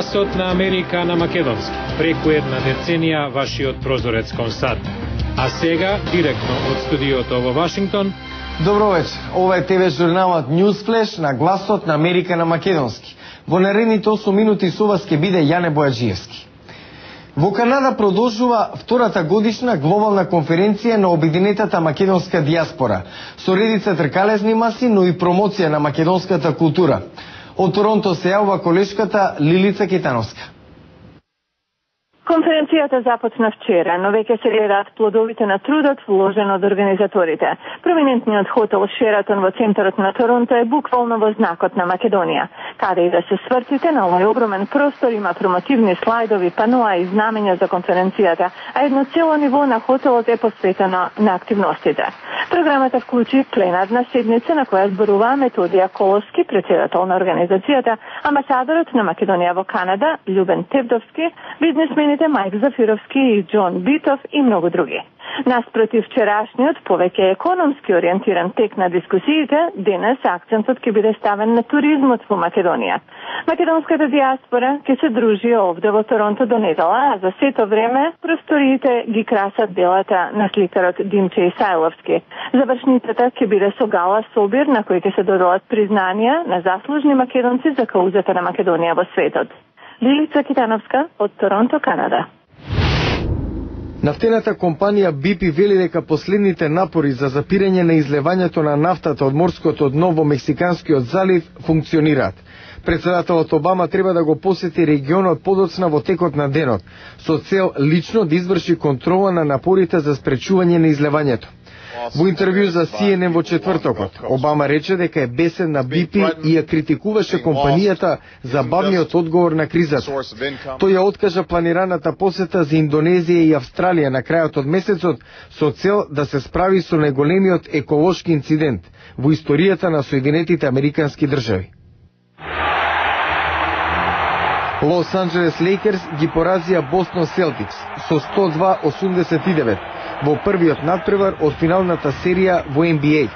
Гласот на Америка на македонски. Преку една деценија вашиот прозорец кон САД. А сега, директно од студиото во Вашингтон. Добро вечер. Ова е ТВ журналот Newsflash на Гласот на Америка на македонски. Во наредните 8 минути со вас ќе биде Јане Бојаджиевски. Во Канада продолжува втората годишна глобална конференција на обединетата македонска диаспора, со редица тркалезни маси, но и промоција на македонската култура. Од Торонто се јавува колешката Лилица Китановска. Конференцијата започна вчера, но веќе се гледаат плодовите на трудот вложен од организаторите. Проминентниот хотел Шератон во центарот на Торонто е буквално во знакот на Македонија. Каде и да се свртите, на овој огромен простор има промотивни слайдови, паноа и знамења за конференцијата, а едно цело ниво на хотелот е посветено на активностите. Програмата вклучи пленарна седница на која зборува Методија Коловски, председател на организацијата, амбасадорот на Македонија во Канада, Љубен Тевдовски, бизнисмените Мајк Зафировски и Џон Битов и многу други. Наспротив вчерашниот, повеќе економски ориентиран тек на дискусиите, денес акцентот ќе биде ставен на туризмот во Македонија. Македонската диаспора ќе се дружи овде во Торонто до недела, а за сето време просториите ги красат делата на сликарот Димче Исајловски. Завршницата ќе биде со гала собир на кој ќе се доделат признанија на заслужни македонци за каузата на Македонија во светот. Лилица Китановска од Торонто, Канада. Нафтената компанија BP вели дека последните напори за запирање на излевањето на нафтата од морското дно во Мексиканскиот залив функционираат. Председателот Обама треба да го посети регионот подоцна во текот на денот, со цел лично да изврши контрола на напорите за спречување на излевањето. Во интервју за CNN во четвртокот, Обама рече дека е бесен на BP и ја критикуваше компанијата за бавниот одговор на кризата. Тој ја откажа планираната посета за Индонезија и Австралија на крајот од месецот со цел да се справи со најголемиот еколошки инцидент во историјата на Соединетите Американски држави. Лос Анџелес Лейкерс ги поразија Бостон Селтикс со 102-89 во првиот надпревар од финалната серија во NBA.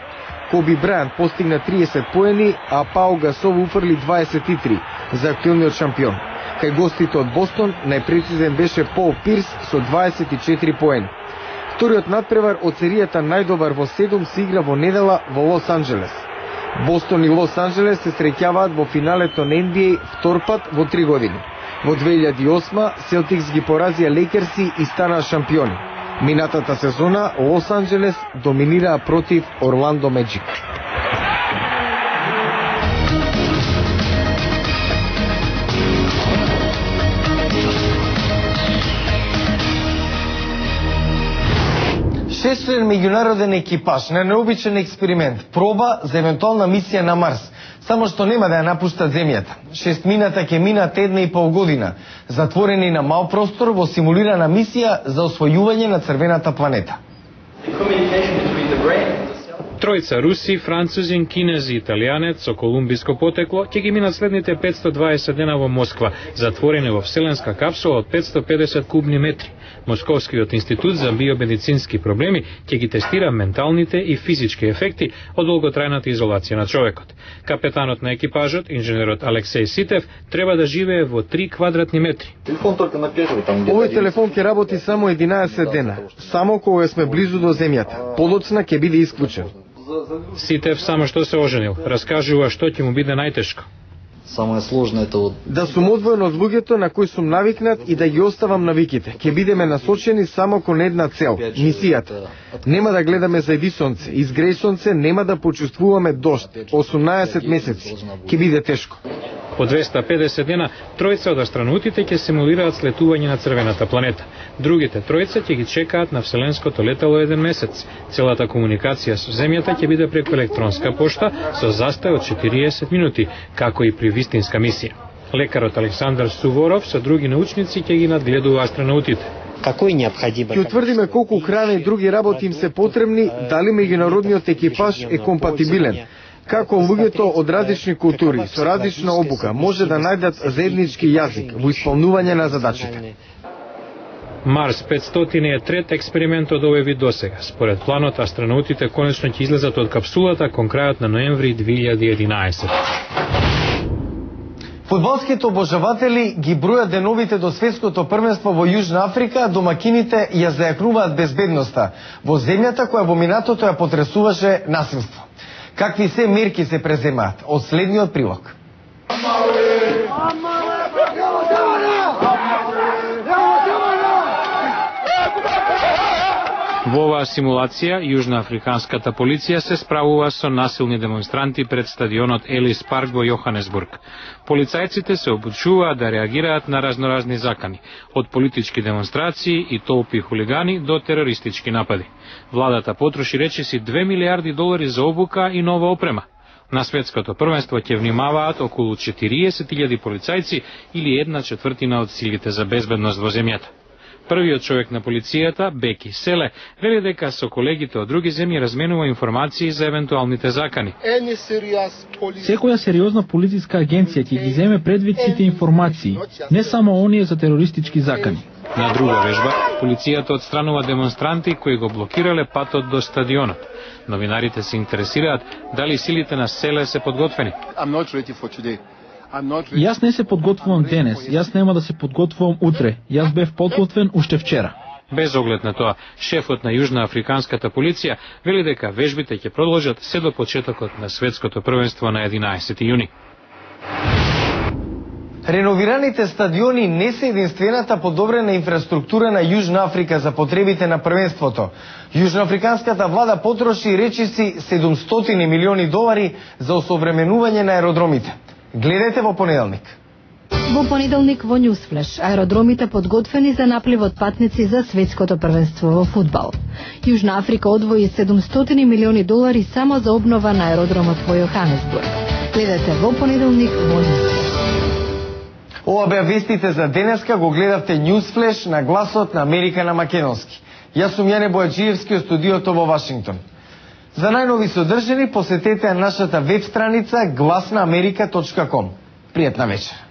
Коби Брајант постигна 30 поени, а Пау Гасол уфрли 23 за актуелниот шампион. Кај гостите од Бостон најпрецизен беше Пол Пирс со 24 поени. Вториот надпревар од серијата најдобар во 7 се игра во недела во Лос Анџелес. Бостон и Лос Анџелес се среќаваат во финалето на NBA втор пат во 3 години. Во 2008 Селтикс ги поразија Лейкерси и станаа шампиони. Минатата сезона Лос Анџелес доминираа против Орландо Меджик. Шестчлен меѓународен екипаж на необичен експеримент проба за евентуална мисија на Марс, само што нема да ја напуштат земјата. 6 мината ќе минат 1,5 година, затворени на мал простор во симулирана мисија за освојување на црвената планета. Тројца руси, французин, кинези и италијанец со колумбиско потекло ќе ги минат следните 520 дена во Москва, затворени во вселенска капсула од 550 кубни метри. Московскиот институт за биомедицински проблеми ќе ги тестира менталните и физички ефекти од долготрајната изолација на човекот. Капетанот на екипажот, инженерот Алексеј Ситев, треба да живее во 3 квадратни метри. Овој телефон ќе работи само 11 дена, само кога сме близу до земјата. Подоцна ќе биде исклучен. Ситев само што се оженил, раскажува што ќе му биде најтешко. Да сум одвоен од луѓето на кои сум навикнат и да ги оставам навиките. Ќе бидеме насочени само кон една цел, мисијата. Нема да гледаме зајди сонце, изгреј сонце, нема да почувствуваме дожд. 18 месеци. Ќе биде тешко. По 250 дена, тројца од астронавтите ќе симулираат слетување на црвената планета. Другите тројца ќе ги чекаат на вселенското летало 1 месец. Целата комуникација со Земјата ќе биде преку електронска пошта со застој од 40 минути, како и при вистинска мисија. Лекарот Александар Суворов со други научници ќе ги надгледува астронавтите. Ќе утврдиме колку храна и други работи им се потребни, дали меѓународниот екипаж е компатибилен. Како луѓето од различни култури, со различна обука, може да најдат заеднички јазик во исполнување на задачите. Марс 500 е трет експеримент од овој вид досега. Според планот, астронавтите конечно ќе излезат од капсулата кон крајот на ноември 2011. Фудбалските обожаватели ги бројат деновите до светското првенство во Јужна Африка, домакините ја зајакнуваат безбедноста во земјата која во минатото ја потресуваше насилство. Какви се мерки се преземаат? Од следниот прилог. Во оваа симулација, јужноафриканската полиција се справува со насилни демонстранти пред стадионот Елис Парк во Јоханесбург. Полицајците се обучуваат да реагираат на разноразни закани, од политички демонстрации и толпи хулигани до терористички напади. Владата потроши речиси 2 милиарди долари за обука и нова опрема. На светското првенство ќе внимаваат околу 40.000 полицајци или 1/4 од силите за безбедност во земјата. Првиот човек на полицијата, Беки Селе, вели дека со колегите од други земји разменува информации за евентуалните закани. Секоја сериозна полициска агенција ќе ги земе предвид сите информации, не само оние за терористички закани. На друга вежба, полицијата отстранува демонстранти кои го блокирале патот до стадионот. Новинарите се интересираат дали силите на Селе се подготвени. Јас не се подготвувам денес, јас нема да се подготвувам утре, јас бев подготвен уште вчера. Без оглед на тоа, шефот на Јужноафриканската полиција вели дека вежбите ќе продолжат се до почетокот на светското првенство на 11 јуни. Реновираните стадиони не се единствената подобрена инфраструктура на Јужна Африка за потребите на првенството. Јужноафриканската влада потроши речиси 700 милиони долари за осовременување на аеродромите. Гледајте во понеделник. Во понеделник во Ньюсфлеш, аеродромите подготвени за наплив од патници за светското првенство во фудбал. Јужна Африка одвои 700 милиони долари само за обнова на аеродромот во Јоханесбург. Гледате во понеделник во Ньюсфлеш. Ова беа вестите за денеска, го гледавте Ньюсфлеш на гласот на Америка на македонски. Јас сум Јане Бојаджиевски од студиото во Вашингтон. За најнови содржини посетете нашата веб страница glasnaamerika.com. Пријатна вечер.